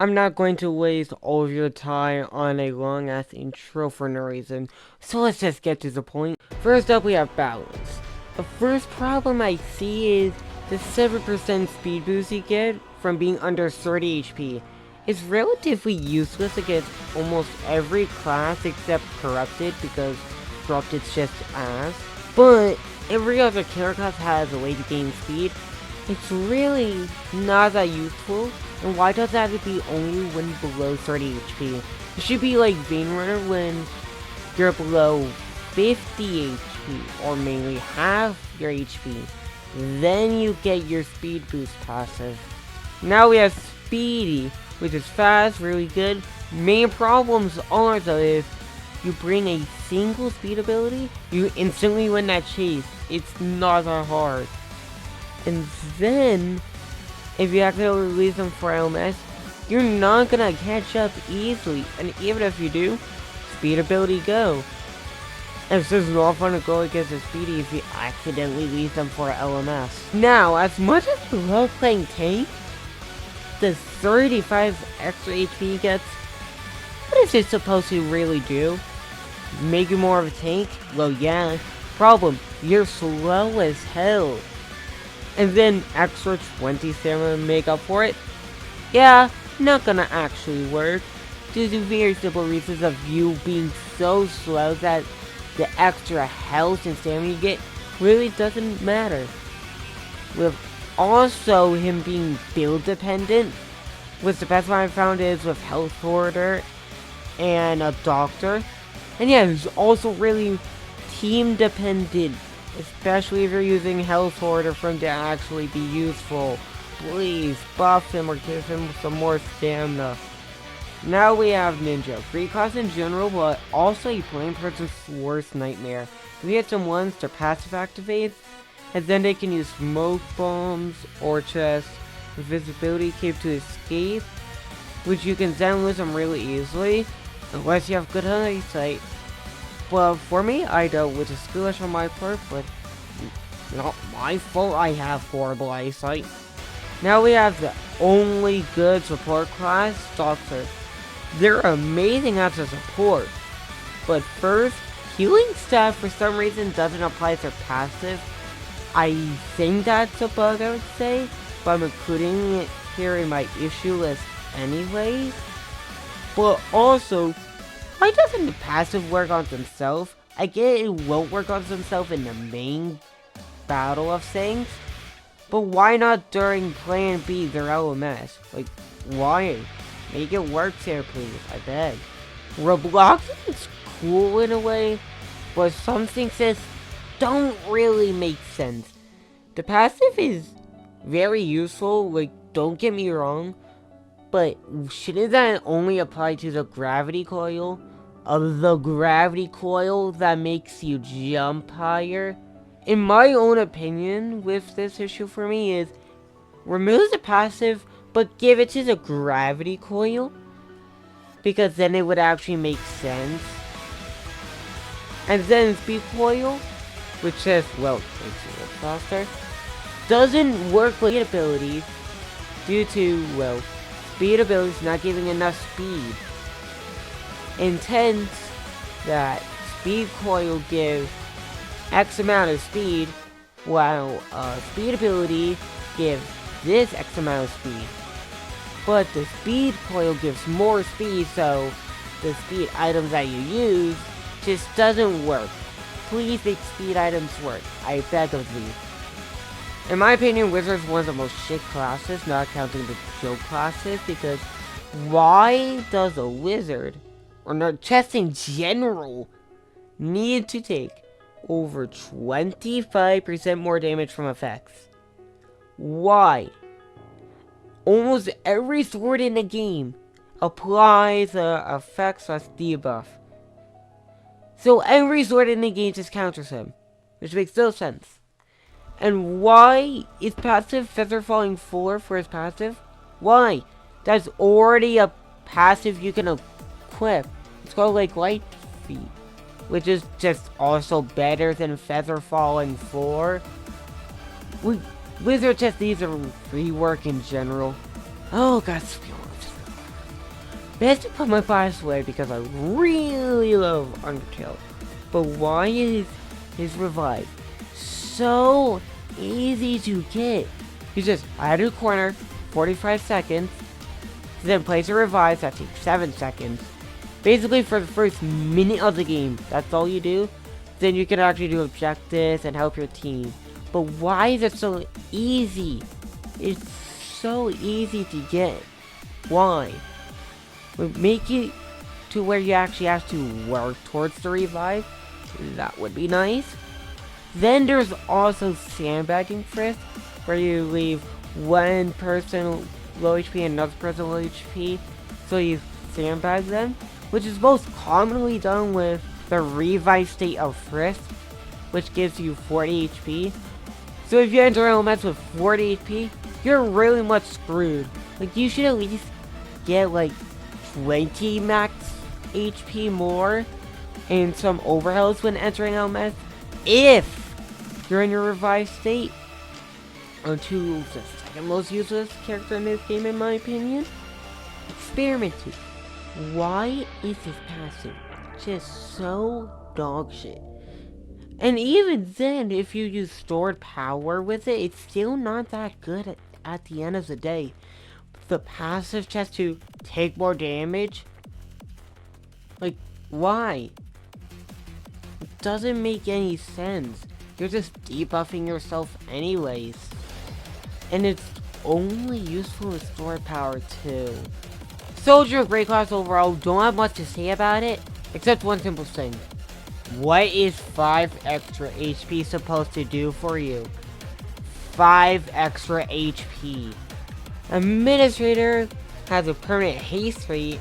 I'm not going to waste all of your time on a long ass intro for no reason, so let's just get to the point. First up, we have balance. The first problem I see is the 7% speed boost you get from being under 30 HP. It's relatively useless against almost every class except Corrupted, because Corrupted's just ass. But every other character class has a way to gain speed. It's really not that useful. And why does that have to be only when below 30 HP? It should be like Veinrunner when you're below 50 HP, or mainly half your HP. Then you get your speed boost passive. Now we have Speedy, which is fast, really good. Main problems are though is you bring a single speed ability, you instantly win that chase. It's not that hard. And then, if you accidentally release them for LMS, you're not gonna catch up easily. And even if you do, speed ability go. It's just not fun to go against a Speedy if you accidentally release them for LMS. Now, as much as I love playing tank, the 35 extra HP you get, what is it supposed to really do? Make you more of a tank? Well, yeah. Problem, you're slow as hell. And then extra 20 stamina to make up for it? Yeah, not gonna actually work, due to very simple reasons of you being so slow that the extra health and stamina you get really doesn't matter. With also him being build dependent, which the best one I found is with Health Hoarder and a Doctor. And yeah, he's also really team dependent, especially if you're using Health Hoarder for him to actually be useful. Please buff him or give him some more stamina. Now we have Ninja, great class in general, but also a plain person's worst nightmare. We had some ones their passive activates, and then they can use smoke bombs or just invisibility cape to escape, which you can then lose them really easily, unless you have good eyesight. But for me, I don't, which is foolish on my part, but not my fault I have horrible eyesight. Now we have the only good support class, Doctor. They're amazing as a support, but first, healing staff for some reason doesn't apply to their passive. I think that's a bug, I would say, but I'm including it here in my issue list anyways. But also, why doesn't the passive work on themselves? I get it won't work on themselves in the main battle of things, but why not during Plan B, their LMS? Like, why? Make it work here, please, I beg. Robloxian is cool in a way, but some things just don't really make sense. The passive is very useful, like, don't get me wrong, but shouldn't that only apply to the gravity coil? The gravity coil that makes you jump higher? In my own opinion, with this issue for me is, remove the passive, but give it to the gravity coil, because then it would actually make sense. And then speed coil, which says, well, makes you look faster, doesn't work with speed abilities due to, well, speed abilities not giving enough speed. Intends that speed coil gives X amount of speed, while speed ability gives this X amount of speed. But the speed coil gives more speed, so the speed items that you use just doesn't work. Please make speed items work, I beg of thee. In my opinion, Wizard's one of the most shit classes, not counting the joke classes, because why does a wizard, or not chess in general, need to take over 25% more damage from effects? Why? Almost every sword in the game applies effects as debuff. So every sword in the game just counters him, which makes no sense. And why is passive Feather Falling 4 for his passive? Why? That's already a passive you can equip. It's called like Light Feet, which is just also better than Feather Falling 4. Wizard just needs a rework in general. Oh god, Best to put my bias away because I really love Undertale. But why is his revive so easy to get? You just hide in a corner, 45 seconds, then place a revive that takes 7 seconds. Basically for the first minute of the game, that's all you do. Then you can actually do objectives and help your team. But why is it so easy? It's so easy to get. Why? Would make it to where you actually have to work towards the revive. That would be nice. Then there's also sandbagging frisk, where you leave one person low HP and another person low HP, so you sandbag them, which is most commonly done with the revive state of frisk, which gives you 40 HP. So if you enter elements with 40 HP, you're really much screwed. Like, you should at least get like 20 max HP more and some overheals when entering elements if you're in your revived state. Unto the second most useless character in this game, in my opinion. Experimenting. Why is this passive just so dog shit? And even then, if you use stored power with it, it's still not that good at the end of the day. The passive just to take more damage? Like, why? It doesn't make any sense. You're just debuffing yourself anyways. And it's only useful with stored power too. Soldier, great class overall, don't have much to say about it, except one simple thing. What is 5 extra HP supposed to do for you? 5 extra HP. Administrator has a permanent haste rate,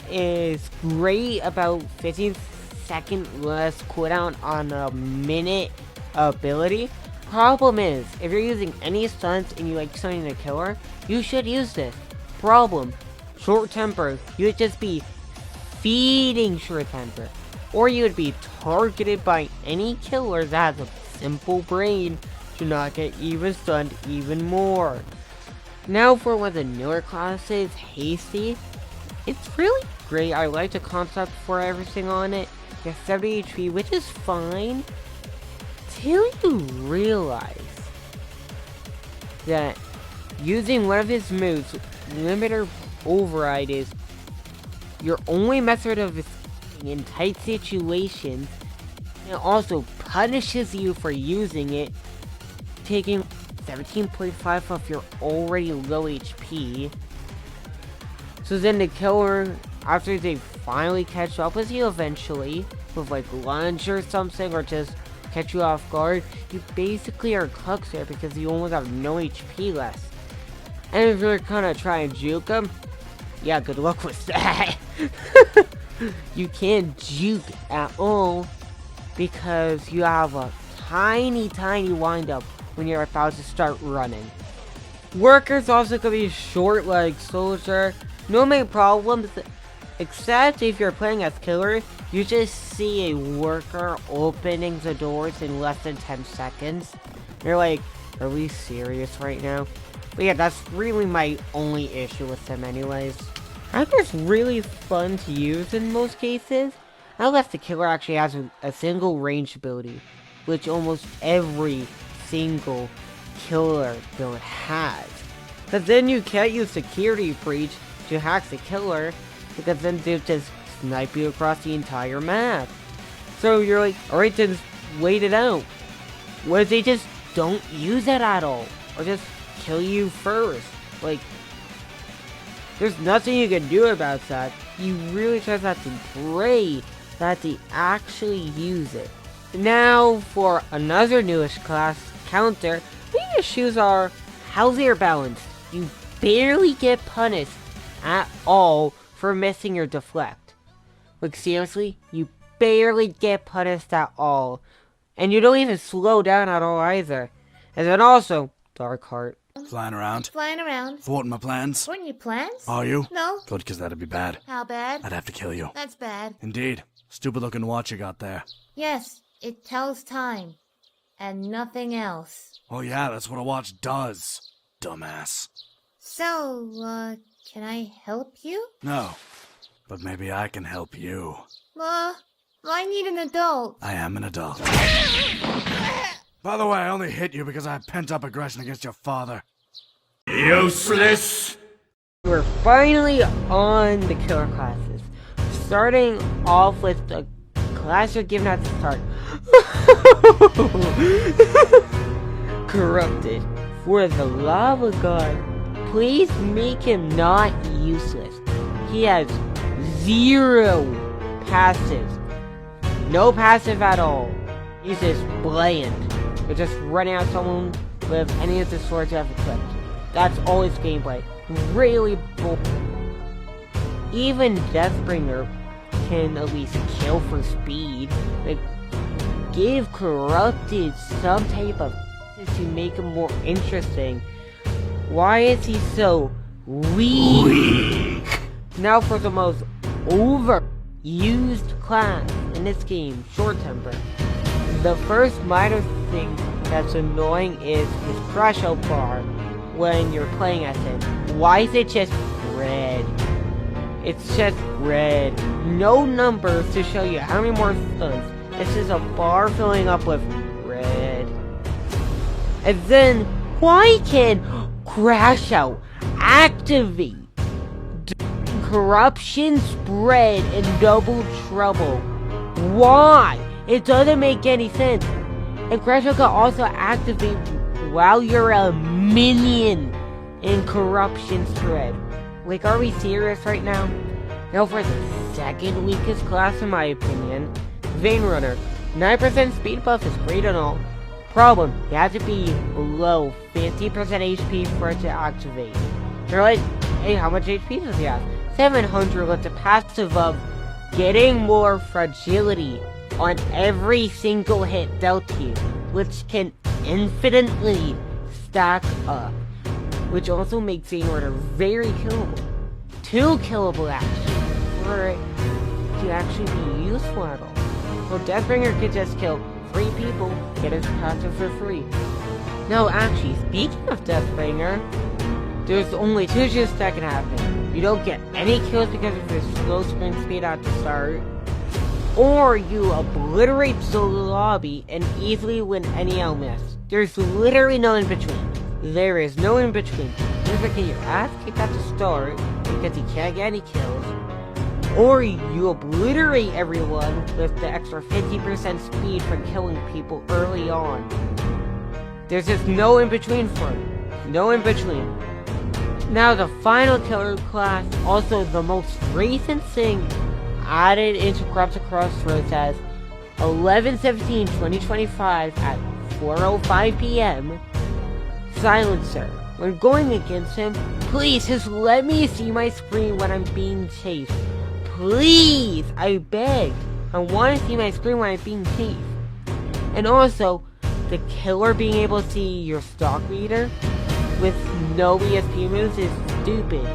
is great about 15-second less cooldown on a minute ability. Problem is, if you're using any stunts and you like stunning a killer, you should use this. Problem, short temper, you would just be feeding short temper. Or you would be targeted by any killer that has a simple brain to not get even stunned even more. Now for one of the newer classes, Hasty. It's really great. I like the concept for everything on it. You have 70 HP, which is fine. Till you realize that using one of his moves, limiter override, is your only method of escaping in tight situations. It also punishes you for using it, taking 17.5 off your already low HP. So then the killer, after they finally catch up with you eventually, with like lunge or something, or just catch you off guard, you basically are cooked there because you almost have no HP left. And if you're gonna try and juke them, yeah, good luck with that. You can't juke at all because you have a tiny wind up when you're about to start running. Workers also could be short like Soldier. No main problems, except if you're playing as killer, you just see a worker opening the doors in less than 10 seconds. You're like, are we serious right now? But yeah, that's really my only issue with them anyways. I think it's really fun to use in most cases, unless the killer actually has a single range ability, which almost every single killer build has. Because then you can't use Security Breach to hack the killer, because then they'll just snipe you across the entire map. So you're like, alright, then wait it out. What if they just don't use it at all? Or just kill you first? Like, there's nothing you can do about that. You really just have to pray that they actually use it. Now for another newish class, Counter. The issues are how they're balanced. You barely get punished at all for missing your deflect. Like, seriously, you barely get punished at all. And you don't even slow down at all either. And then also, Dark Heart. Flying around. Flying around. Thwarting my plans. Thwarting your plans? Are you? No. Good, because that'd be bad. How bad? I'd have to kill you. That's bad. Indeed. Stupid looking watch you got there. Yes, it tells time. And nothing else. Oh yeah, that's what a watch does. Dumbass. So, can I help you? No. but maybe I can help you. I need an adult. I am an adult. By the way, I only hit you because I had pent-up aggression against your father. Useless! We're finally on the killer classes. Starting off with the class you're given at the start. Corrupted. For the love of God, please make him not useless. He has 0 passives. No passive at all. He's just bland. You're just running at someone with any of the swords you have equipped. That's all his gameplay. Really bull. Even Deathbringer can at least kill for speed. Like, give Corrupted some type of to make him more interesting. Why is he so weak? Now for the most overused class in this game, Short Temper. The first minor thing that's annoying is his crash out bar when you're playing as him. Why is it just red? It's just red. No numbers to show you how many more stuns. It's just a bar filling up with red. And then, why can crash out activate corruption spread and double trouble? Why? It doesn't make any sense. And crash out can also activate while you're a minion in corruption spread. Like, are we serious right now? Now for the second weakest class in my opinion, Veinrunner. 9% speed buff is great and all. Problem, you have to be below 50% HP for it to activate. You're like, hey, how much HP does he have? 700 with the passive of getting more fragility on every single hit dealt to you, which can infinitely stack up. Which also makes Veinrunner very killable. Too killable actually, for it to actually be useful at all. So Deathbringer could just kill 3 people, get his passive for free. No, actually, speaking of Deathbringer, there's only 2 shifts that can happen. You don't get any kills because of your slow sprint speed at the start, or you obliterate the lobby and easily win any LMS. There's literally no in between. There is no in between. You either get your ass kicked at the start because you can't get any kills, or you obliterate everyone with the extra 50% speed for killing people early on. There's just no in between for it. No in between. Now the final killer class, also the most recent thing added into Crossroads as 11/17/2025 at 4:05 PM. Silencer. When going against him, please just let me see my screen when I'm being chased. Please, I beg. I want to see my screen when I'm being chased. And also, the killer being able to see your stock reader with no ESP moves is stupid.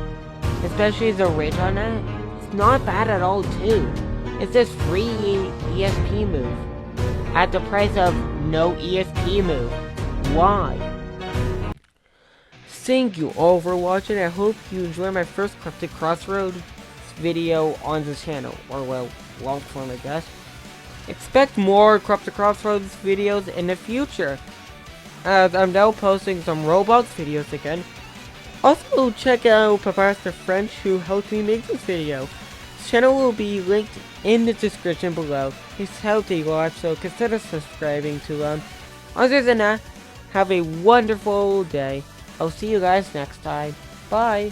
Especially the rate on that. It's not bad at all too. It's this free ESP move at the price of no ESP move. Why? Thank you all for watching. I hope you enjoyed my first Crossroads video on this channel, or well, long form I guess. Expect more Crossroads videos in the future, as I'm now posting some Roblox videos again. Also check out Professor French, who helped me make this video. His channel will be linked in the description below. He's healthy live, so consider subscribing to him. Other than that, have a wonderful day. I'll see you guys next time. Bye.